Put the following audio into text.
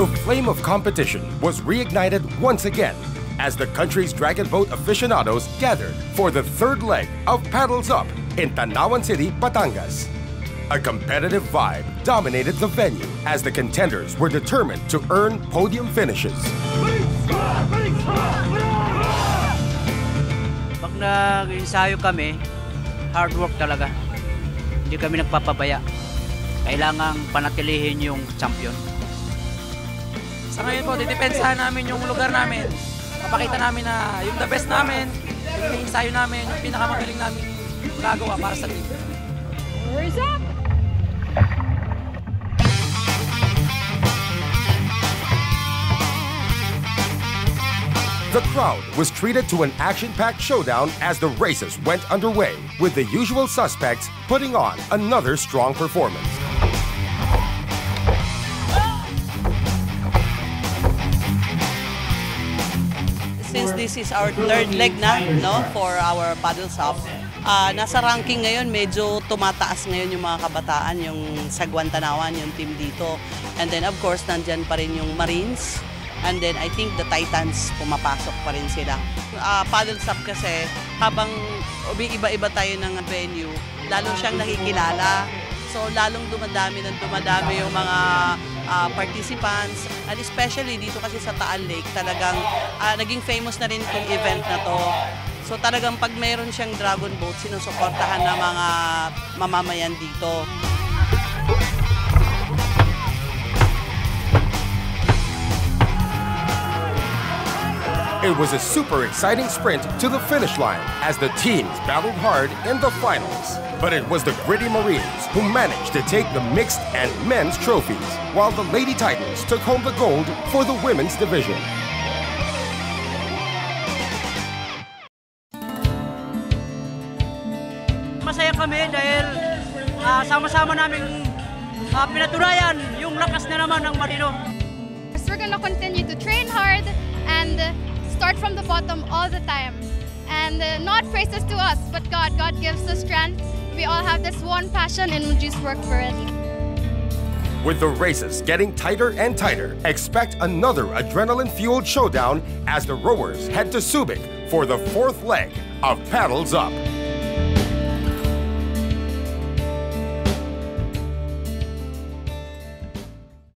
The flame of competition was reignited once again as the country's dragon boat aficionados gathered for the third leg of Paddles Up in Tanawan City, Batangas. A competitive vibe dominated the venue as the contenders were determined to earn podium finishes. Pag nag-ensayo kami, hard work talaga. Hindi kami nagpapabaya. Kailangang panatilihin yung champion. Sa ngayon po, didepensahan namin yung lugar namin. Papakita namin na yung the best namin, yung ensayo namin, yung pinakamagaling namin gagawa para sa team. Where's up? The crowd was treated to an action-packed showdown as the races went underway, with the usual suspects putting on another strong performance. Since this is our third leg na, no, for our Paddles Up, nasa ranking ngayon, medyo tumataas ngayon yung mga kabataan, yung Sagwan Tanawan, yung team dito. And then of course, nandyan pa rin yung Marines. And then I think the Titans, pumapasok pa rin sila. Paddles Up kasi, habang iba-iba tayo ng venue, lalo siyang nakikilala. So lalong dumadami yung mga participants. And especially dito kasi sa Taal Lake, talagang naging famous na rin itong event na to. So talagang pag mayroon siyang dragon boat, sinusuportahan ng mga mamamayan dito. It was a super exciting sprint to the finish line as the teams battled hard in the finals. But it was the Gritty Marines who managed to take the mixed and men's trophies, while the Lady Titans took home the gold for the women's division. Masaya kami dahil sama-sama naming pinatunayan yung lakas na naman ng Marino. We're gonna continue to train hard and start from the bottom all the time. And not praises to us, but God. God gives us strength. We all have this one passion and we just work for it. With the races getting tighter and tighter, expect another adrenaline-fueled showdown as the rowers head to Subic for the fourth leg of Paddles Up.